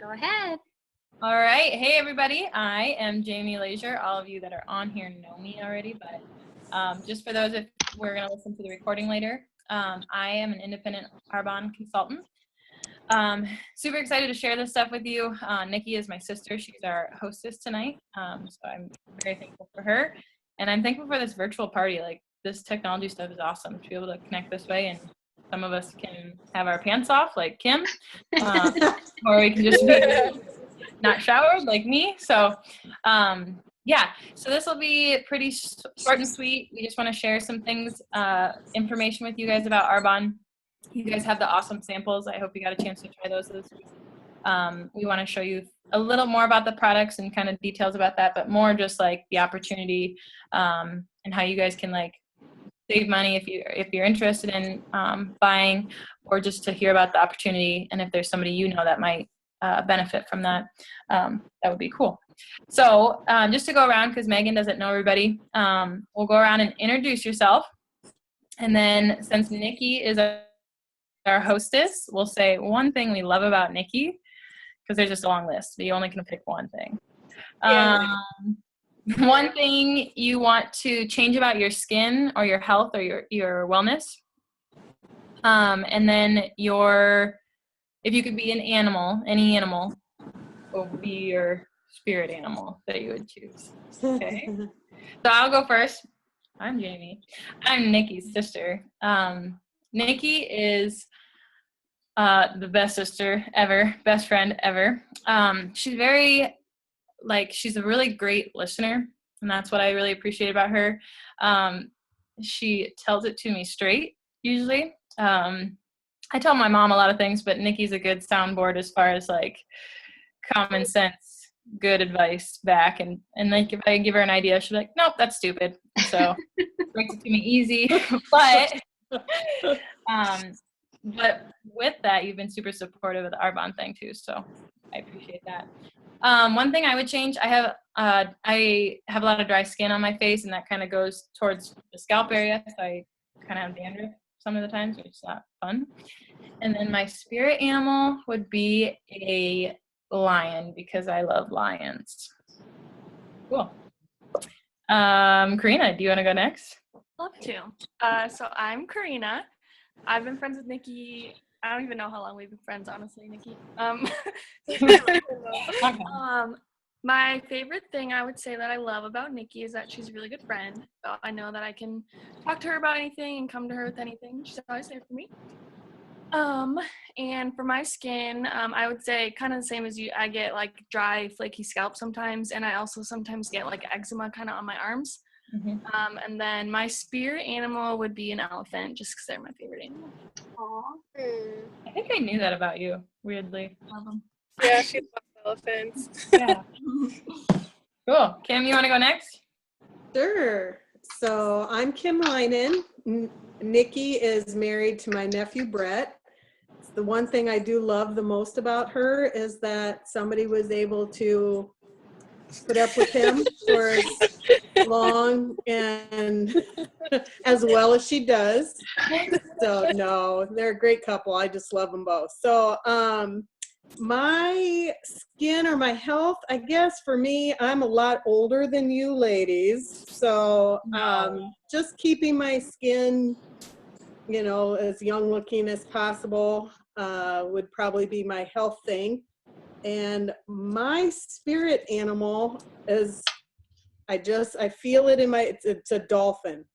Go ahead. All right. Hey, everybody. I am Jamie Lashier. All of you that are on here know me already, but just for those if we're going to listen to the recording later, I am an independent Arbonne consultant. Super excited to share this stuff with you. Nicki is my sister. She's our hostess tonight, so I'm very thankful for her. And I'm thankful for this virtual party. Like, this technology stuff is awesome to be able to connect this way, and some of us can have our pants off like Kim, or we can just be not showered like me. So yeah, so this will be pretty short and sweet. We just want to share some things, information with you guys about Arbonne. You guys have the awesome samples. I hope you got a chance to try those this week. We want to show you a little more about the products and kind of details about that, but more just like the opportunity and how you guys can like save money if you're interested in buying, or just to hear about the opportunity, and if there's somebody you know that might benefit from that, that would be cool. So just to go around, because Megan doesn't know everybody, we'll go around and introduce yourself, and then since Nicki is our hostess, we'll say one thing we love about Nicki, because there's just a long list, but you only can pick one thing. One thing you want to change about your skin or your health or your wellness. And then if you could be an animal, any animal, what would be your spirit animal that you would choose? Okay. So I'll go first. I'm Jamie. I'm Nicki's sister. Nicki is the best sister ever, best friend ever. She's a really great listener, and that's what I really appreciate about her. She tells it to me straight, usually. I tell my mom a lot of things, but Nicki's a good soundboard as far as like common sense, good advice back. And like if I give her an idea, she'll be like, nope, that's stupid. So brings it to me easy. But with that, you've been super supportive of the Arbonne thing too. So I appreciate that. One thing I would change, I have a lot of dry skin on my face, and that kind of goes towards the scalp area. So I kind of have dandruff some of the times, which is not fun. And then my spirit animal would be a lion, because I love lions. Cool. Karina, do you want to go next? Love to. So I'm Karina. I've been friends with Nicki. I don't even know how long we've been friends, honestly, Nicki. My favorite thing I would say that I love about Nicki is that she's a really good friend. So I know that I can talk to her about anything and come to her with anything. She's always there for me. And for my skin, I would say kind of the same as you. I get like dry, flaky scalp sometimes, and I also sometimes get like eczema kind of on my arms. Mm-hmm. And then my spirit animal would be an elephant, just because they're my favorite animal. Aww. I think I knew that about you, weirdly. Love them. Yeah, she loves elephants. Yeah. Cool. Kim, you want to go next? Sure. So I'm Kim Leinen. Nicki is married to my nephew, Brett. The one thing I do love the most about her is that somebody was able to put up with him for as long and as well as she does. So no, they're a great couple. I just love them both. So my skin or my health, I guess for me, I'm a lot older than you ladies. So just keeping my skin, as young looking as possible would probably be my health thing. And my spirit animal is, I feel it in it's a dolphin.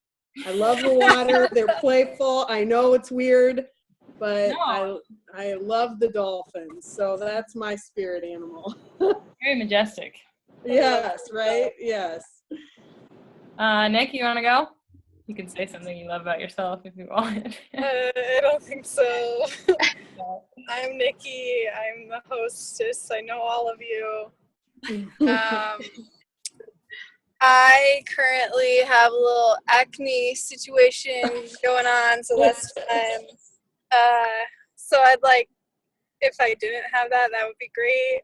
I love the water. They're playful. I know it's weird, but no. I love the dolphins. So that's my spirit animal. Very majestic. Yes, right? Yes. Nick, you want to go? You can say something you love about yourself if you want. I don't think so. I'm Nicki. I'm the hostess. I know all of you. I currently have a little acne situation going on, so that's fun. So I'd like, if I didn't have that, that would be great.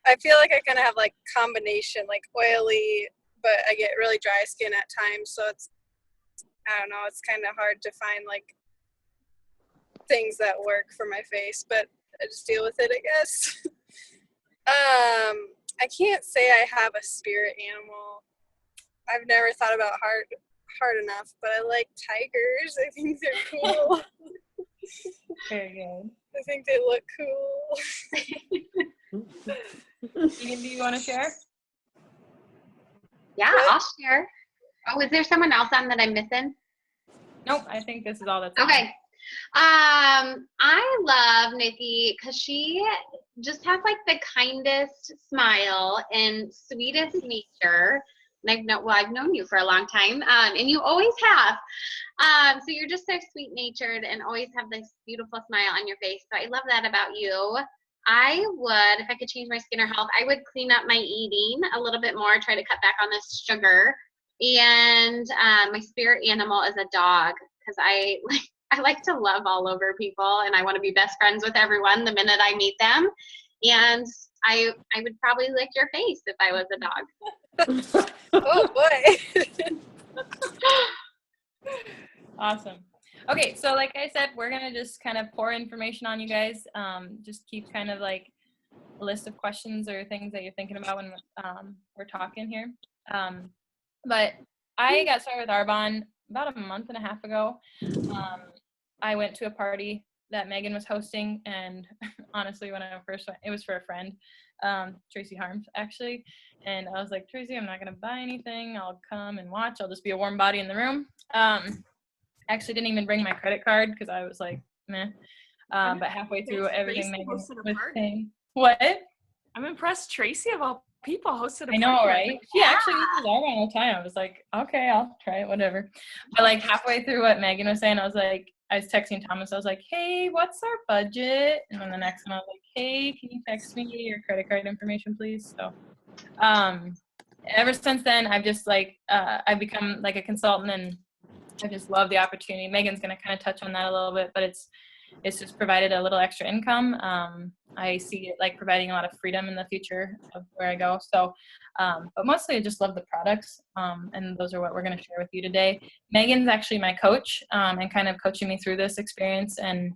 I feel like I kind of have like combination, like oily, but I get really dry skin at times, so I don't know, it's kind of hard to find like things that work for my face, but I just deal with it, I guess. I can't say I have a spirit animal. I've never thought about hard enough, but I like tigers. I think they're cool. Very good. I think they look cool. Ian, do you want to share? Yeah, What? I'll share. Oh, is there someone else on that I'm missing? Nope, I think this is all that's on. Okay. I love Nicki because she just has like the kindest smile and sweetest nature. And I've known you for a long time, and you always have. So you're just so sweet natured and always have this beautiful smile on your face. So I love that about you. I would, if I could change my skin or health, I would clean up my eating a little bit more, try to cut back on this sugar. And my spirit animal is a dog because I like to love all over people and I want to be best friends with everyone the minute I meet them. And I would probably lick your face if I was a dog. Oh boy. Awesome. Okay, so like I said, we're gonna just kind of pour information on you guys. Just keep kind of like a list of questions or things that you're thinking about when we're talking here. But I got started with Arbonne about a month and a half ago. I went to a party that Megan was hosting, and honestly, when I first went, it was for a friend, Tracy Harms, actually. And I was like, Tracy, I'm not going to buy anything. I'll come and watch. I'll just be a warm body in the room. Actually didn't even bring my credit card because I was like, meh. But halfway through everything Megan was saying. What? I'm impressed Tracy of all people hosted a party. I know, right? She actually uses Arbonne all the time. I was like, okay, I'll try it, whatever. But like halfway through what Megan was saying, I was texting Thomas. I was like, hey, what's our budget? And then the next one, I was like, hey, can you text me your credit card information, please? So ever since then, I've just I've become like a consultant, and I just love the opportunity. Megan's going to kind of touch on that a little bit, but it's just provided a little extra income. I see it like providing a lot of freedom in the future of where I go. So, but mostly I just love the products. And those are what we're going to share with you today. Megan's actually my coach, and kind of coaching me through this experience and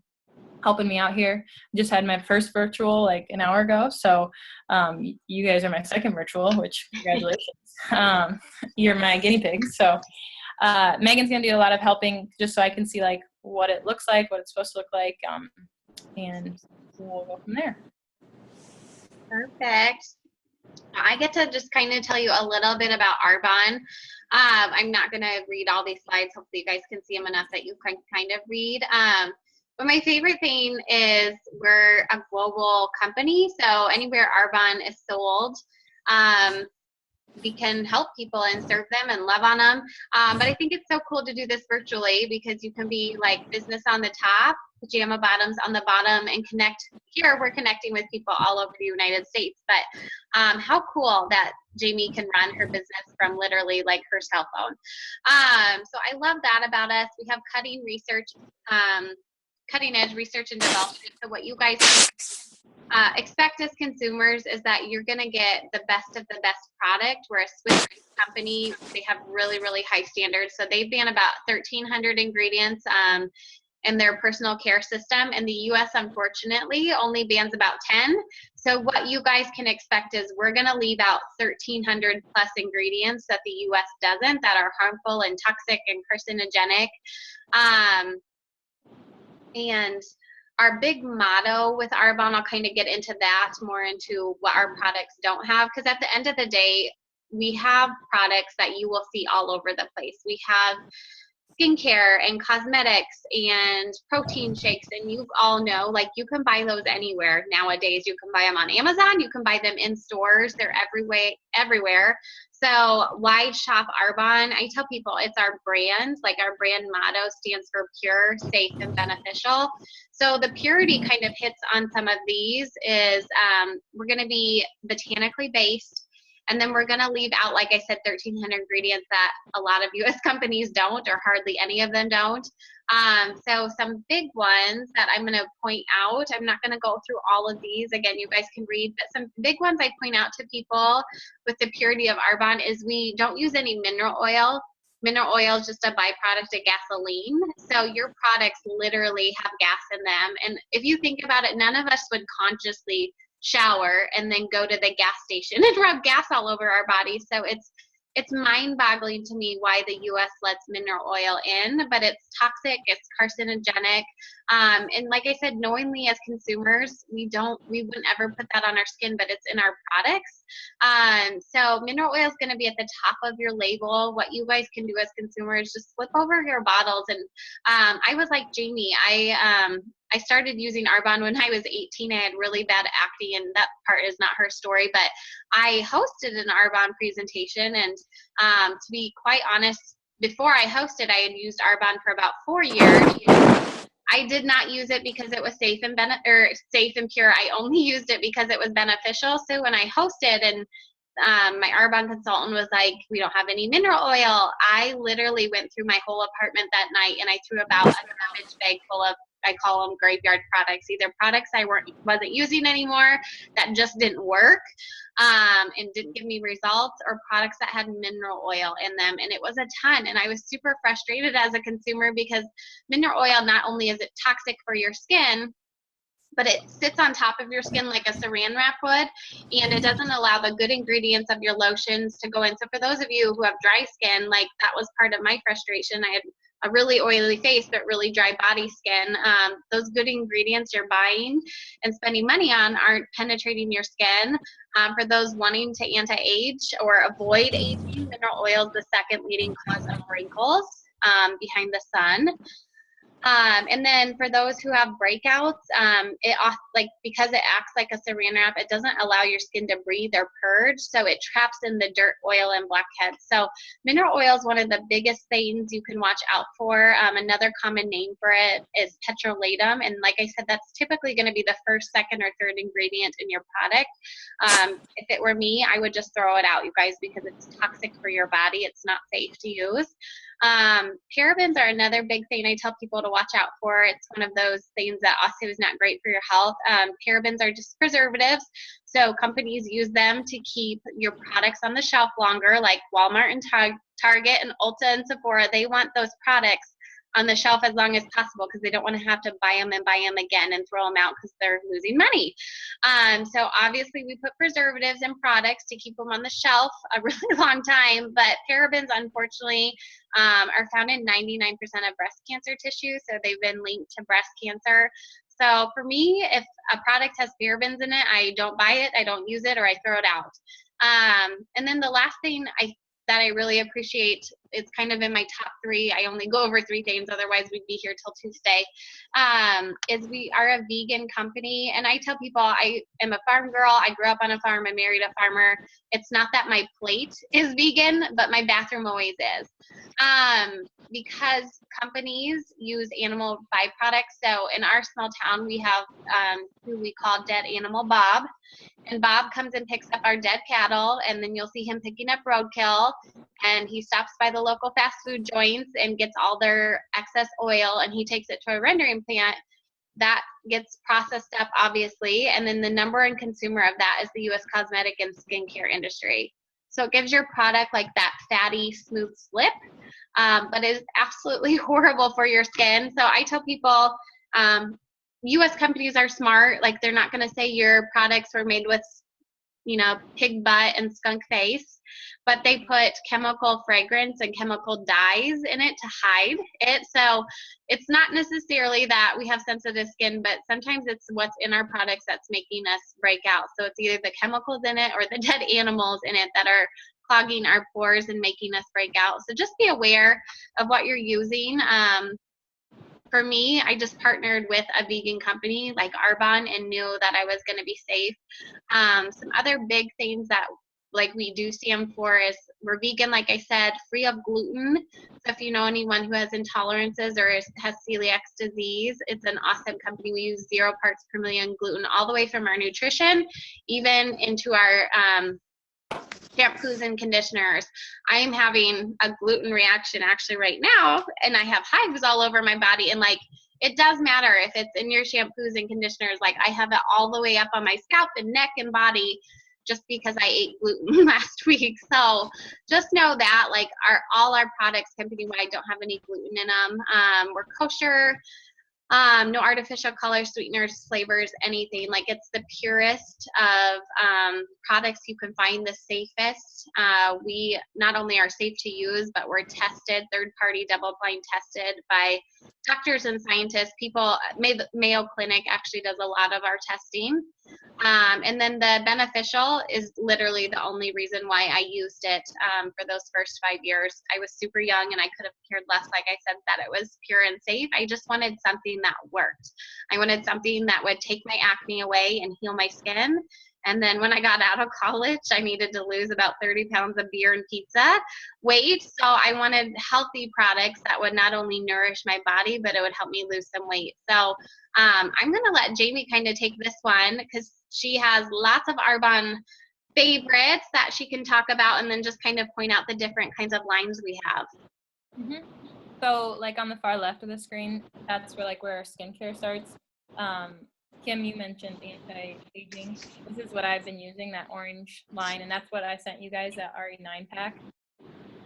helping me out here. Just had my first virtual like an hour ago. So, you guys are my second virtual, which congratulations. You're my guinea pig. So, Megan's going to do a lot of helping just so I can see like what it looks like, what it's supposed to look like, and we'll go from there. Perfect. I get to just kind of tell you a little bit about Arbonne. I'm not going to read all these slides. Hopefully you guys can see them enough that you can kind of read. But my favorite thing is we're a global company. So anywhere Arbonne is sold, we can help people and serve them and love on them. But I think it's so cool to do this virtually because you can be like business on the top, pajama bottoms on the bottom, and connect. Here we're connecting with people all over the United States. But how cool that Jamie can run her business from literally like her cell phone. So I love that about us. We have cutting edge research and development. So what you guys expect as consumers is that you're going to get the best of the best product. We're a Swiss company. They have really, really high standards. So they ban about 1,300 ingredients in their personal care system. And the U.S., unfortunately, only bans about 10. So what you guys can expect is we're going to leave out 1,300 plus ingredients that the U.S. doesn't, that are harmful and toxic and carcinogenic. And our big motto with Arbonne, I'll kind of get into that more, into what our products don't have, because at the end of the day, we have products that you will see all over the place. We have skincare and cosmetics and protein shakes, and you all know, like, you can buy those anywhere nowadays. You can buy them on Amazon, you can buy them in stores, they're everywhere. So why shop Arbonne? I tell people it's our brand. Like, our brand motto stands for pure, safe, and beneficial. So the purity kind of hits on some of these is we're going to be botanically based. And then we're going to leave out, like I said, 1,300 ingredients that a lot of U.S. companies don't, or hardly any of them don't. So some big ones that I'm going to point out, I'm not going to go through all of these. Again, you guys can read, but some big ones I point out to people with the purity of Arbonne is we don't use any mineral oil. Mineral oil is just a byproduct of gasoline. So your products literally have gas in them. And if you think about it, none of us would consciously shower and then go to the gas station and rub gas all over our bodies. So it's mind-boggling to me why the U.S. lets mineral oil in, but it's toxic, it's carcinogenic, and like I said, knowingly as consumers, we wouldn't ever put that on our skin, but it's in our products. So mineral oil is going to be at the top of your label. What you guys can do as consumers, just flip over your bottles. And I was like Jamie, I started using Arbonne when I was 18. I had really bad acne, and that part is not her story, but I hosted an Arbonne presentation, and to be quite honest, before I hosted, I had used Arbonne for about 4 years. I did not use it because it was safe and safe and pure. I only used it because it was beneficial. So when I hosted, and my Arbonne consultant was like, we don't have any mineral oil, I literally went through my whole apartment that night, and I threw about a garbage bag full of, I call them graveyard products, either products I wasn't using anymore that just didn't work and didn't give me results, or products that had mineral oil in them. And it was a ton. And I was super frustrated as a consumer because mineral oil, not only is it toxic for your skin, but it sits on top of your skin like a saran wrap would, and it doesn't allow the good ingredients of your lotions to go in. So for those of you who have dry skin, like that was part of my frustration. I had a really oily face but really dry body skin. Those good ingredients you're buying and spending money on aren't penetrating your skin. For those wanting to anti-age or avoid aging, mineral oil is the second leading cause of wrinkles behind the sun. And then for those who have breakouts, because it acts like a saran wrap, it doesn't allow your skin to breathe or purge, so it traps in the dirt, oil, and blackheads. So mineral oil is one of the biggest things you can watch out for. Another common name for it is petrolatum, and like I said, that's typically going to be the first, second, or third ingredient in your product. If it were me, I would just throw it out, you guys, because it's toxic for your body. It's not safe to use. Parabens are another big thing I tell people to watch out for. It's one of those things that also is not great for your health. Parabens are just preservatives, so companies use them to keep your products on the shelf longer, like Walmart and Target and Ulta and Sephora. They want those products on the shelf as long as possible because they don't want to have to buy them again and throw them out because they're losing money. So obviously we put preservatives in products to keep them on the shelf a really long time, but parabens unfortunately are found in 99% of breast cancer tissue, so they've been linked to breast cancer. So for me, if a product has parabens in it, I don't buy it, I don't use it, or I throw it out. And then the last thing that I really appreciate, it's kind of in my top 3. I only go over 3 things, otherwise we'd be here till Tuesday, is we are a vegan company. And I tell people I am a farm girl. I grew up on a farm. I married a farmer. It's not that my plate is vegan, but my bathroom always is. Because companies use animal byproducts. So in our small town, we have who we call Dead Animal Bob. And Bob comes and picks up our dead cattle, and then you'll see him picking up roadkill, and he stops by the local fast food joints and gets all their excess oil, and he takes it to a rendering plant that gets processed up, obviously, and then the number one consumer of that is the U.S. cosmetic and skincare industry. So it gives your product like that fatty, smooth slip, but it's absolutely horrible for your skin. So I tell people, U.S. companies are smart. Like, they're not going to say your products were made with, pig butt and skunk face, but they put chemical fragrance and chemical dyes in it to hide it. So it's not necessarily that we have sensitive skin, but sometimes it's what's in our products that's making us break out. So it's either the chemicals in it or the dead animals in it that are clogging our pores and making us break out. So just be aware of what you're using. For me, I just partnered with a vegan company like Arbonne and knew that I was going to be safe. Some other big things that we do stand for is we're vegan, like I said, free of gluten. So if you know anyone who has intolerances or has celiac disease, it's an awesome company. We use 0 parts per million gluten all the way from our nutrition, even into our shampoos and conditioners. I am having a gluten reaction actually right now, and I have hives all over my body, and it does matter if it's in your shampoos and conditioners. I have it all the way up on my scalp and neck and body just because I ate gluten last week. So just know that like all our products company-wide don't have any gluten in them. We're kosher. No artificial colors, sweeteners, flavors, anything. Like it's the purest of products you can find, the safest. We not only are safe to use, but we're tested, third-party, double-blind tested by doctors and scientists. Mayo Clinic actually does a lot of our testing. And then the beneficial is literally the only reason why I used it for those first 5 years. I was super young and I could have cared less, like I said, that it was pure and safe. I just wanted something that worked. I wanted something that would take my acne away and heal my skin. And then when I got out of college, I needed to lose about 30 pounds of beer and pizza weight. So I wanted healthy products that would not only nourish my body, but it would help me lose some weight. So I'm going to let Jamie kind of take this one because she has lots of Arbonne favorites that she can talk about and then just kind of point out the different kinds of lines we have. Mm-hmm. So like on the far left of the screen, that's where our skincare starts. Kim, you mentioned anti-aging. This is what I've been using, that orange line, and that's what I sent you guys, that RE9 pack.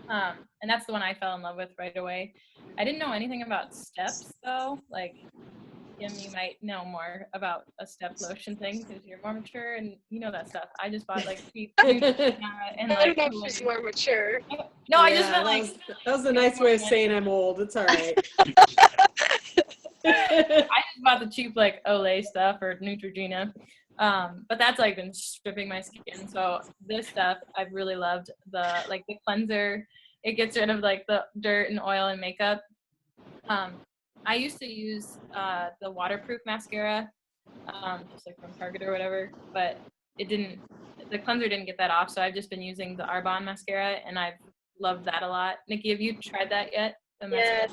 And that's the one I fell in love with right away. I didn't know anything about steps though. Like, Kim, you might know more about a step lotion thing because you're more mature and you know that stuff. I just bought cheap and I don't know if she's more mature. No, I Yeah, just meant that was a nice way of saying I'm old. It's all right. I just bought the cheap Olay stuff or Neutrogena. But that's been stripping my skin. So this stuff I've really loved. The cleanser, it gets rid of the dirt and oil and makeup. I used to use the waterproof mascara, just from Target or whatever, but the cleanser didn't get that off. So I've just been using the Arbonne mascara and I've loved that a lot. Nikki, have you tried that yet? Yes.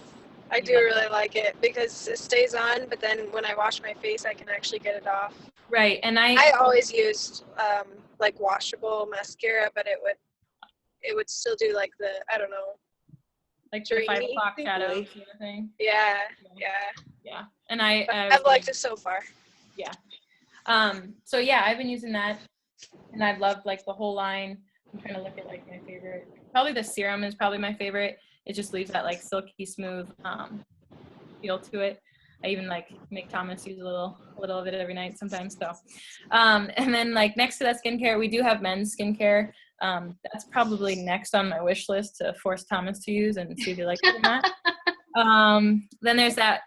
I do really like it because it stays on, but then when I wash my face, I can actually get it off. Right, and I always used washable mascara, but it would still do the, I don't know, the 5 o'clock shadow sort of thing. Yeah. And I've liked it so far. Yeah. So yeah, I've been using that, and I've loved the whole line. I'm trying to look at my favorite. Probably the serum is probably my favorite. It just leaves that silky smooth feel to it. I even make Thomas use a little of it every night sometimes. So, and then next to that skincare, we do have men's skincare. That's probably next on my wish list to force Thomas to use and see if he likes it or not. Then there's that.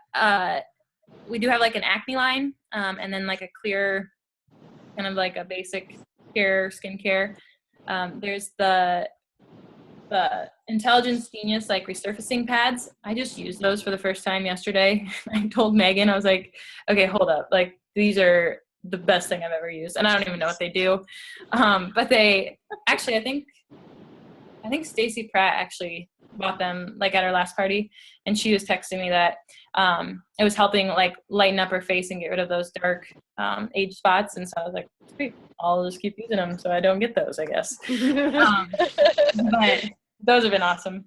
We do have an acne line, and then a clear, kind of a basic care skincare. There's the Intelligence Genius resurfacing pads. I just used those for the first time yesterday. I told Megan, I was like, okay, hold up. These are the best thing I've ever used. And I don't even know what they do. But they actually, I think Stacy Pratt actually bought them at our last party. And she was texting me that it was helping lighten up her face and get rid of those dark age spots. And so I was like, great, I'll just keep using them so I don't get those, I guess. But those have been awesome.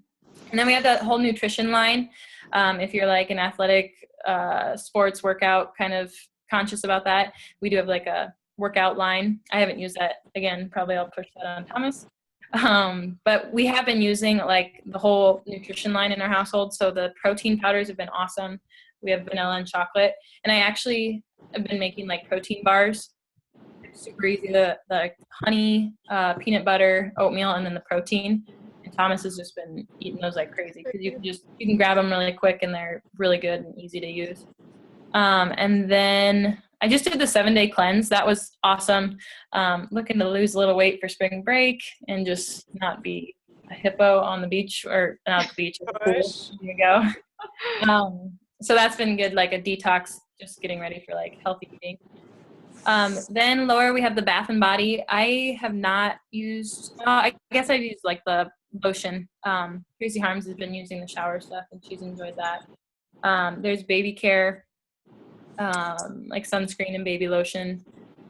And then we have that whole nutrition line. If you're an athletic sports workout kind of conscious about that, we do have a workout line. I haven't used that. Again, probably I'll push that on Thomas. But we have been using the whole nutrition line in our household. So the protein powders have been awesome. We have vanilla and chocolate. And I actually have been making protein bars. It's super easy. The honey, peanut butter, oatmeal, and then the protein. And Thomas has just been eating those crazy because you can grab them really quick and they're really good and easy to use. And then I just did the 7-day cleanse. That was awesome. Looking to lose a little weight for spring break and just not be a hippo on the beach, or not the beach, at the pool. There you go. So that's been good, a detox, just getting ready for healthy eating. Then lower we have the Bath and Body. I have not used, I guess I've used the lotion. Tracy Harms has been using the shower stuff and she's enjoyed that. There's baby care, sunscreen and baby lotion.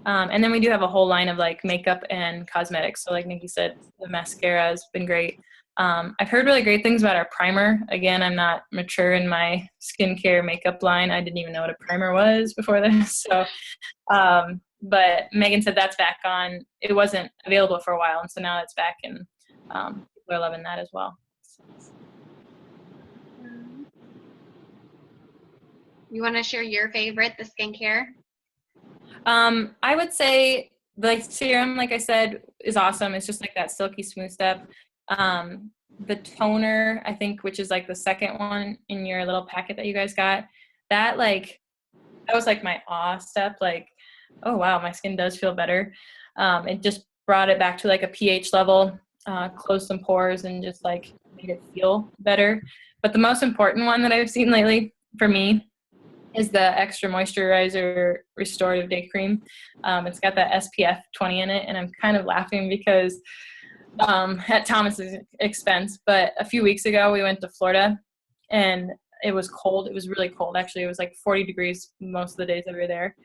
And then we do have a whole line of makeup and cosmetics. So Nikki said, the mascara has been great. I've heard really great things about our primer. Again, I'm not mature in my skincare makeup line. I didn't even know what a primer was before this. So but Megan said that's back on. It wasn't available for a while, and so now it's back, and people are loving that as well. You want to share your favorite, the skincare? I would say like serum, like I said, is awesome. It's just like that silky smooth step. The toner, I think, which is like the second one in your little packet that you guys got, that was like my awe step. Like, oh wow, my skin does feel better. It just brought it back to like a pH level, closed some pores, and just like made it feel better. But the most important one that I've seen lately for me is the Extra Moisturizer Restorative Day Cream. It's got that SPF 20 in it, and I'm kind of laughing because at Thomas's expense, but a few weeks ago we went to Florida, and it was cold. It was really cold, actually. It was like 40 degrees most of the days that we were there.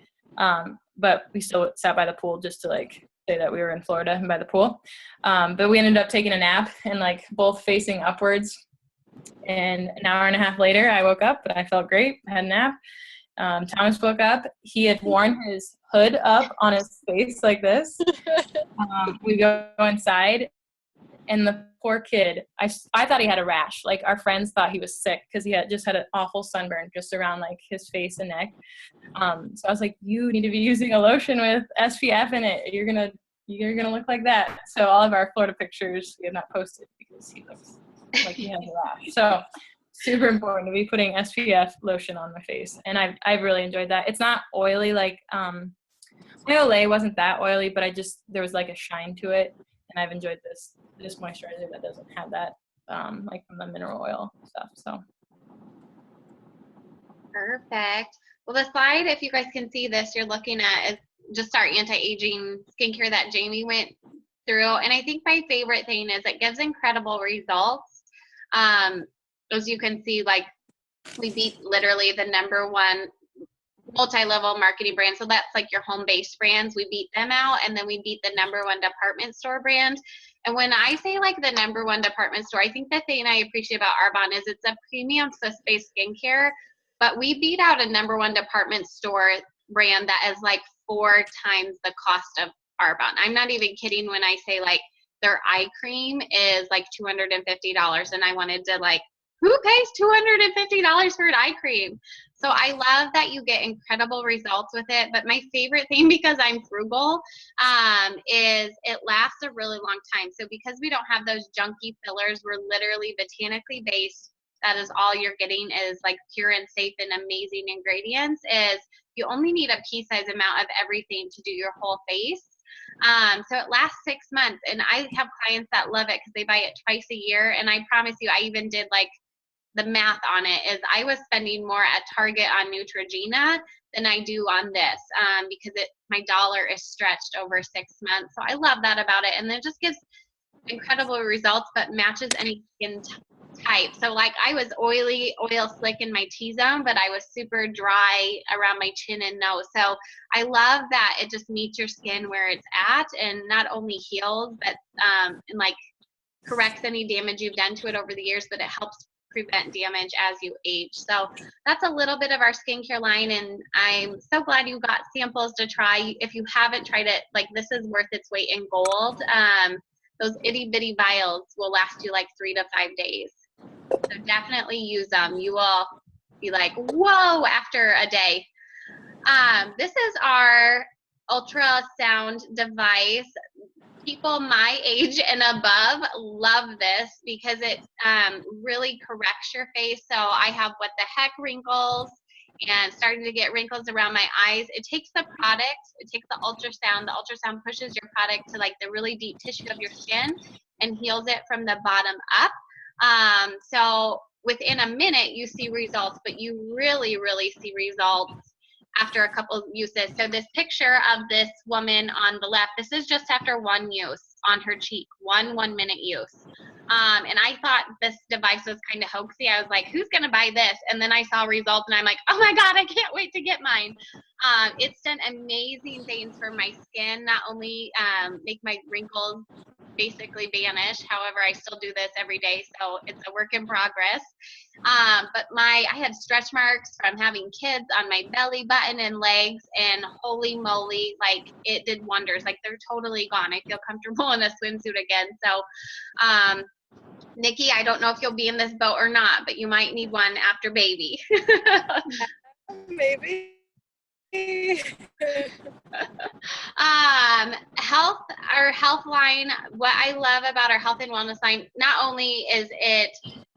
But we still sat by the pool just to like say that we were in Florida and by the pool. But we ended up taking a nap and like both facing upwards. And an hour and a half later, I woke up and I felt great. I had a nap. Thomas woke up. He had worn his hood up on his face like this. We go inside, and the poor kid, I thought he had a rash. Like, our friends thought he was sick because he had just had an awful sunburn just around like his face and neck. So I was like, you need to be using a lotion with SPF in it. You're gonna look like that. So all of our Florida pictures we have not posted because he looks like he has a rash. So super important to be putting SPF lotion on my face, and I've really enjoyed that. It's not oily like my Olay wasn't that oily, but there was like a shine to it, and I've enjoyed this moisturizer that doesn't have that like from the mineral oil stuff. So Perfect. Well, the slide, if you guys can see this, you're looking at is just our anti-aging skincare that Jamie went through. And I think my favorite thing is it gives incredible results. As you can see, like, we beat literally the #1 multi-level marketing brand. So that's like your home-based brands. We beat them out, and then we beat the #1 department store brand. And when I say like the #1 department store, I think the thing I appreciate about Arbonne is it's a premium Swiss-based skincare, but we beat out a #1 department store brand that is like 4 times the cost of Arbonne. I'm not even kidding when I say like their eye cream is like $250, and I wanted to like, who pays $250 for an eye cream? So I love that you get incredible results with it. But my favorite thing, because I'm frugal, is it lasts a really long time. So because we don't have those junky fillers, we're literally botanically based. That is all you're getting is like pure and safe and amazing ingredients. Is you only need a pea-sized amount of everything to do your whole face. So it lasts 6 months, and I have clients that love it because they buy it twice a year. And I promise you, I even did like the math on it is I was spending more at Target on Neutrogena than I do on this because my dollar is stretched over 6 months. So I love that about it. And it just gives incredible results, but matches any skin type. So like I was oily, oil slick in my T-zone, but I was super dry around my chin and nose. So I love that it just meets your skin where it's at and not only heals, but and like corrects any damage you've done to it over the years, but it helps prevent damage as you age. So that's a little bit of our skincare line, and I'm so glad you got samples to try. If you haven't tried it, like, this is worth its weight in gold. Those itty bitty vials will last you like 3 to 5 days. So definitely use them. You will be like, whoa, after a day. This is our ultrasound device. People my age and above love this because it really corrects your face. So I have what the heck wrinkles and starting to get wrinkles around my eyes. It takes the product, it takes the ultrasound. The ultrasound pushes your product to like the really deep tissue of your skin and heals it from the bottom up. So within a minute you see results, but you really, really see results after a couple of uses. So this picture of this woman on the left, this is just after 1 use on her cheek, 1 1-minute use. And I thought this device was kind of hoaxy. I was like, who's going to buy this? And then I saw results and I'm like, oh my God, I can't wait to get mine. It's done amazing things for my skin, not only make my wrinkles basically vanished. However, I still do this every day, so it's a work in progress. But I had stretch marks from having kids on my belly button and legs, and holy moly, like it did wonders. Like they're totally gone. I feel comfortable in a swimsuit again. So, Nicki, I don't know if you'll be in this boat or not, but you might need one after baby. Maybe. Our health line, what I love about our health and wellness line, not only is it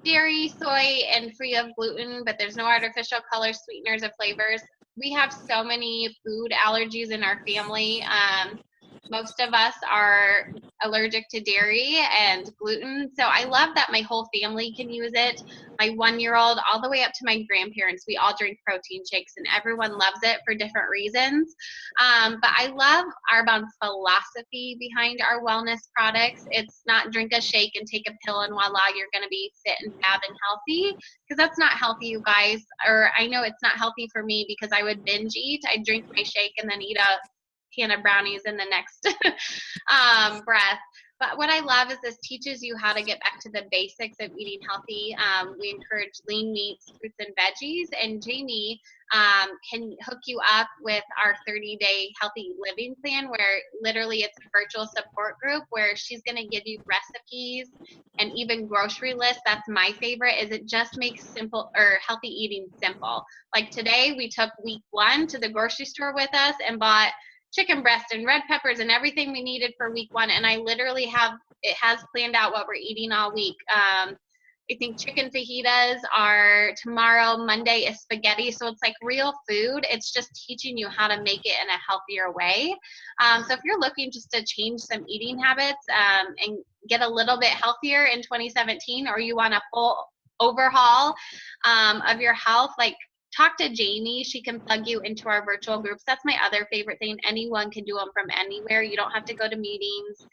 dairy, soy, and free of gluten, but there's no artificial colors, sweeteners, or flavors. We have so many food allergies in our family. Most of us are allergic to dairy and gluten. So I love that my whole family can use it. My 1-year-old all the way up to my grandparents, we all drink protein shakes and everyone loves it for different reasons. But I love Arbonne's philosophy behind our wellness products. It's not drink a shake and take a pill and voila, you're going to be fit and fab and healthy, because that's not healthy, you guys. Or I know it's not healthy for me because I would binge eat. I'd drink my shake and then eat a can of brownies in the next breath. But what I love is this teaches you how to get back to the basics of eating healthy. We encourage lean meats, fruits, and veggies. And Jamie can hook you up with our 30-day healthy living plan, where literally it's a virtual support group where she's going to give you recipes and even grocery lists. That's my favorite, is it just makes simple or healthy eating simple. Like today, we took week 1 to the grocery store with us and bought chicken breast and red peppers and everything we needed for week 1. And I literally has planned out what we're eating all week. I think chicken fajitas are tomorrow. Monday is spaghetti. So it's like real food. It's just teaching you how to make it in a healthier way. So if you're looking just to change some eating habits and get a little bit healthier in 2017, or you want a full overhaul of your health, like talk to Jamie. She can plug you into our virtual groups. That's my other favorite thing. Anyone can do them from anywhere. You don't have to go to meetings.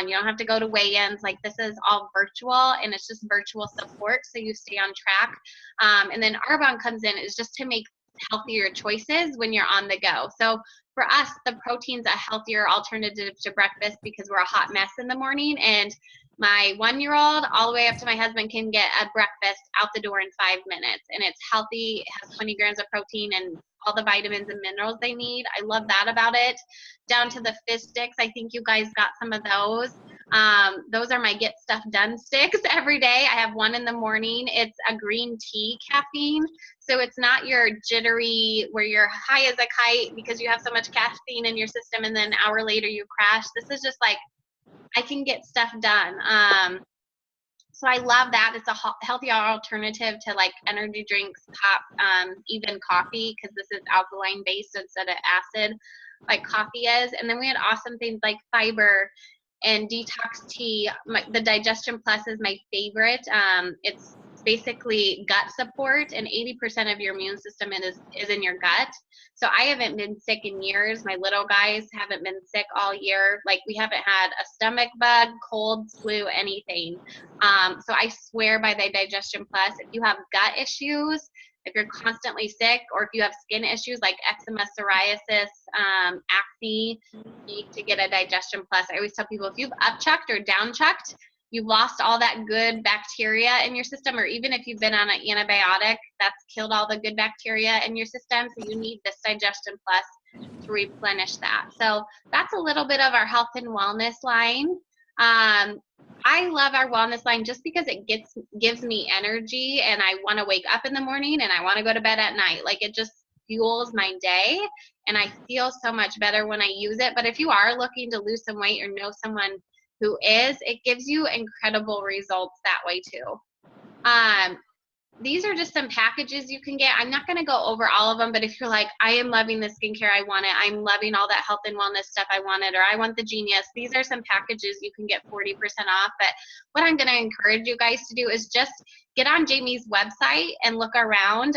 You don't have to go to weigh-ins. Like this is all virtual, and it's just virtual support, so you stay on track. And then Arbonne comes in is just to make healthier choices when you're on the go. So for us, the protein's a healthier alternative to breakfast because we're a hot mess in the morning. And my 1-year-old all the way up to my husband can get a breakfast out the door in 5 minutes, and it's healthy. It has 20 grams of protein and all the vitamins and minerals they need. I love that about it. Down to the fish sticks. I think you guys got some of those. Those are my get stuff done sticks every day. I have one in the morning. It's a green tea caffeine. So it's not your jittery where you're high as a kite because you have so much caffeine in your system and then an hour later you crash. This is just like, I can get stuff done. So I love that. It's a healthier alternative to like energy drinks, pop, even coffee, because this is alkaline based instead of acid like coffee is. And then we had awesome things like fiber and detox tea. The Digestion Plus is my favorite. It's basically gut support, and 80% of your immune system is in your gut. So I haven't been sick in years. My little guys haven't been sick all year. Like we haven't had a stomach bug, cold, flu, anything. So I swear by the Digestion Plus. If you have gut issues, if you're constantly sick, or if you have skin issues like eczema, psoriasis, acne, you need to get a Digestion Plus. I always tell people, if you've upchucked or downchucked, you've lost all that good bacteria in your system, or even if you've been on an antibiotic, that's killed all the good bacteria in your system. So you need this Digestion Plus to replenish that. So that's a little bit of our health and wellness line. I love our wellness line just because it gives me energy, and I want to wake up in the morning and I want to go to bed at night. Like it just fuels my day, and I feel so much better when I use it. But if you are looking to lose some weight or know someone who is, it gives you incredible results that way too. These are just some packages you can get. I'm not going to go over all of them, but if you're like, I am loving the skincare, I want it, I'm loving all that health and wellness stuff, I want it, or I want the Genius, these are some packages you can get 40% off. But what I'm going to encourage you guys to do is just get on Jamie's website and look around.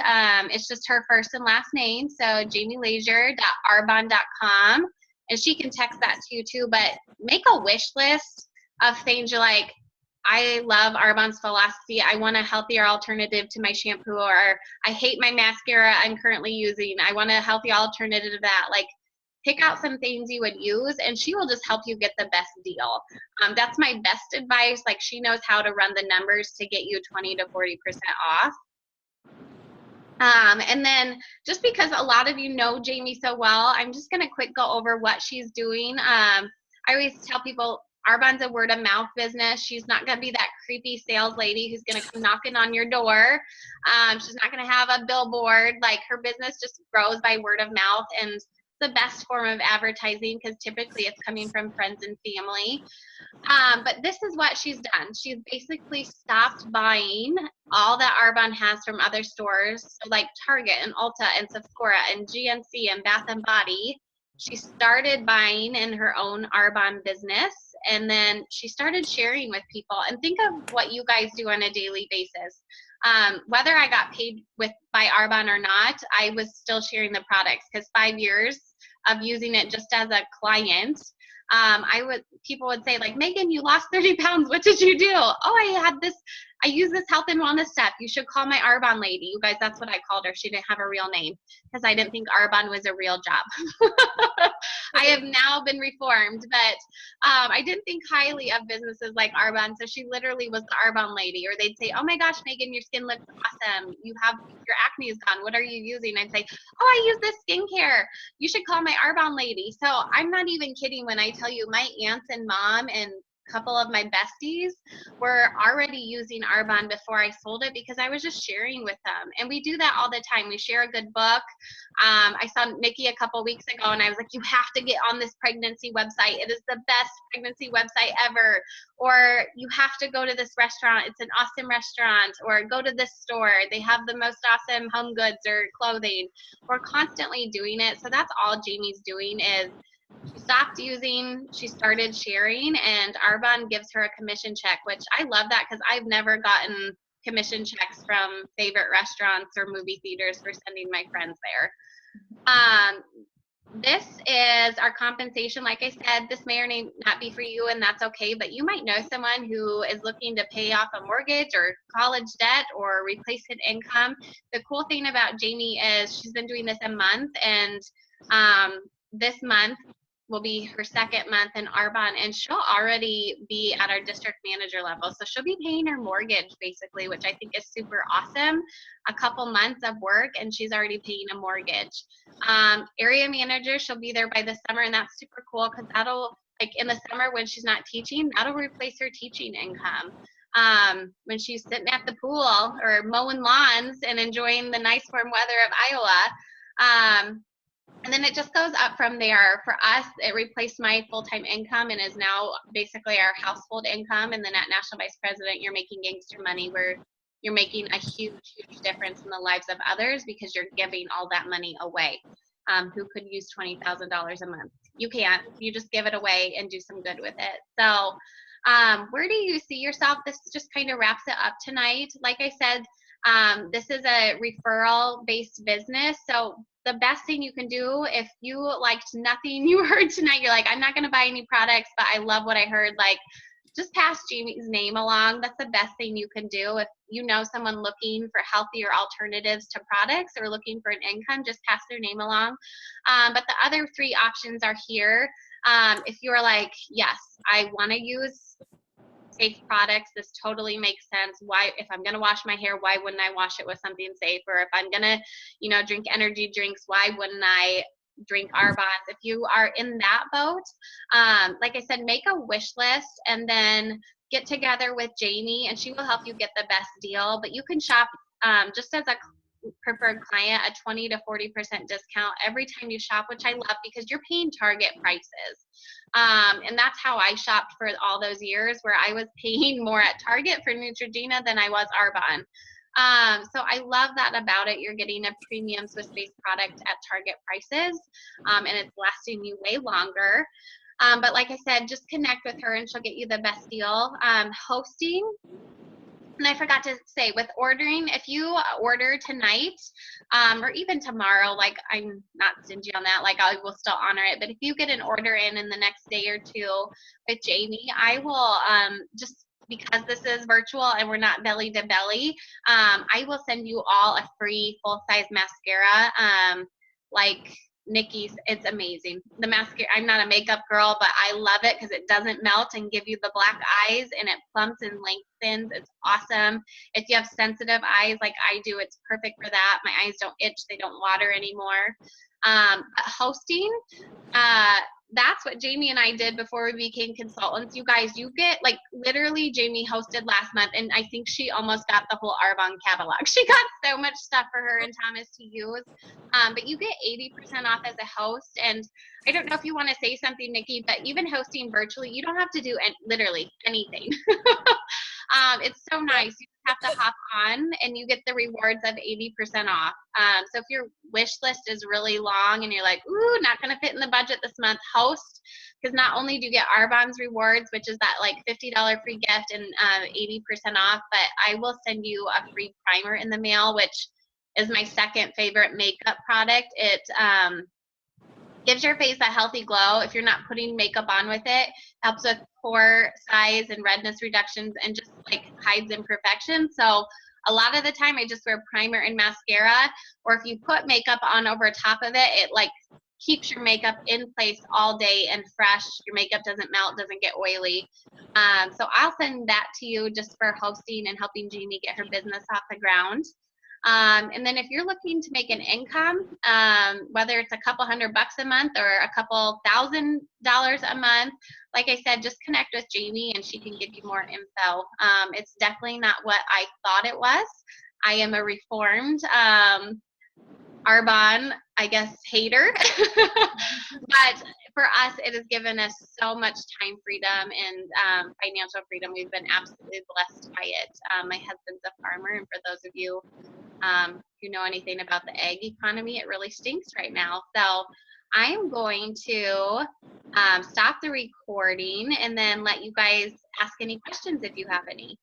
It's just her first and last name, so jamielasier.arbonne.com, and she can text that to you too. But make a wish list of things you're like, I love Arbonne's philosophy. I want a healthier alternative to my shampoo, or I hate my mascara I'm currently using. I want a healthy alternative to that. Like, pick out some things you would use, and she will just help you get the best deal. That's my best advice. Like, she knows how to run the numbers to get you 20 to 40% off. And then just because a lot of you know Jamie so well, I'm just going to quick go over what she's doing. I always tell people Arbonne's a word of mouth business. She's not going to be that creepy sales lady who's going to come knocking on your door. She's not going to have a billboard. Like, her business just grows by word of mouth, and it's the best form of advertising because typically it's coming from friends and family. But this is what she's done. She's basically stopped buying all that Arbonne has from other stores, so like Target and Ulta and Sephora and GNC and Bath and Body. She started buying in her own Arbonne business, and then she started sharing with people. And think of what you guys do on a daily basis. Whether I got paid by Arbonne or not, I was still sharing the products, because 5 years of using it just as a client, people would say, like, Megan, you lost 30 pounds. What did you do? Oh, I use this health and wellness stuff. You should call my Arbonne lady. You guys, that's what I called her. She didn't have a real name because I didn't think Arbonne was a real job. I have now been reformed, but I didn't think highly of businesses like Arbonne. So she literally was the Arbonne lady. Or they'd say, oh my gosh, Megan, your skin looks awesome. Your acne is gone. What are you using? I'd say, oh, I use this skincare. You should call my Arbonne lady. So I'm not even kidding when I tell you my aunts and mom and a couple of my besties were already using Arbonne before I sold it, because I was just sharing with them. And we do that all the time. We share a good book. I saw Nicki a couple weeks ago, and I was like, you have to get on this pregnancy website. It is the best pregnancy website ever. Or you have to go to this restaurant. It's an awesome restaurant. Or go to this store. They have the most awesome home goods or clothing. We're constantly doing it. So that's all Jamie's doing is she stopped using, she started sharing, and Arbonne gives her a commission check, which I love that because I've never gotten commission checks from favorite restaurants or movie theaters for sending my friends there. This is our compensation. Like I said, this may or may not be for you, and that's okay, but you might know someone who is looking to pay off a mortgage or college debt or replacement income. The cool thing about Jamie is she's been doing this a month, and this month will be her second month in Arbonne, and she'll already be at our district manager level. So she'll be paying her mortgage basically, which I think is super awesome. A couple months of work and she's already paying a mortgage. Area manager, she'll be there by the summer, and that's super cool because that'll, like in the summer when she's not teaching, that'll replace her teaching income. When she's sitting at the pool or mowing lawns and enjoying the nice warm weather of Iowa. And then it just goes up from there. For us, it replaced my full-time income and is now basically our household income. And then at National Vice President, you're making gangster money where you're making a huge, huge difference in the lives of others because you're giving all that money away. Who could use $20,000 a month? You can't. You just give it away and do some good with it. So where do you see yourself? This just kind of wraps it up tonight. Like I said, this is a referral-based business. So the best thing you can do if you liked nothing you heard tonight, you're like, I'm not going to buy any products, but I love what I heard, like, just pass Jamie's name along. That's the best thing you can do. If you know someone looking for healthier alternatives to products or looking for an income, just pass their name along. But the other 3 options are here. If you're like, yes, I want to use safe products, this totally makes sense. Why, if I'm gonna wash my hair, why wouldn't I wash it with something safe? Or if I'm gonna, drink energy drinks, why wouldn't I drink Arbonne? If you are in that boat, like I said, make a wish list and then get together with Jamie and she will help you get the best deal. But you can shop just as a preferred client a 20 to 40% discount every time you shop, which I love because you're paying Target prices. And that's how I shopped for all those years, where I was paying more at Target for Neutrogena than I was Arbonne. So I love that about it. You're getting a premium Swiss-based product at Target prices, and it's lasting you way longer. But like I said, just connect with her and she'll get you the best deal. Hosting. And I forgot to say, with ordering, if you order tonight or even tomorrow, like I'm not stingy on that, like I will still honor it. But if you get an order in the next day or 2 with Jamie, I will just, because this is virtual and we're not belly to belly, I will send you all a free full-size mascara. Like Nicki's, it's amazing. The mascara, I'm not a makeup girl, but I love it because it doesn't melt and give you the black eyes, and it plumps and lengthens. It's awesome. If you have sensitive eyes like I do, it's perfect for that. My eyes don't itch, they don't water anymore. Hosting, that's what Jamie and I did before we became consultants. You guys, you get, like, literally Jamie hosted last month, and I think she almost got the whole Arbonne catalog. She got so much stuff for her and Thomas to use. But you get 80% off as a host. And I don't know if you want to say something, Nicki, but even hosting virtually, you don't have to do literally anything. It's so nice. You have to hop on and you get the rewards of 80% off. So if your wish list is really long and you're like, ooh, not going to fit in the budget this month, host, because not only do you get Arbonne's rewards, which is that like $50 free gift and 80% off, but I will send you a free primer in the mail, which is my second favorite makeup product. It gives your face a healthy glow. If you're not putting makeup on with it, helps with pore size and redness reductions, and just like hides imperfections. So a lot of the time I just wear primer and mascara, or if you put makeup on over top of it, it like keeps your makeup in place all day and fresh. Your makeup doesn't melt, doesn't get oily. So I'll send that to you just for hosting and helping Jamie get her business off the ground. And then if you're looking to make an income, whether it's a couple $100 a month or a couple $1,000 a month, like I said, just connect with Jamie and she can give you more info. It's definitely not what I thought it was. I am a reformed Arbonne, I guess, hater. But for us, it has given us so much time freedom and financial freedom. We've been absolutely blessed by it. My husband's a farmer, and for those of you who know anything about the egg economy, it really stinks right now. So I am going to stop the recording and then let you guys ask any questions if you have any.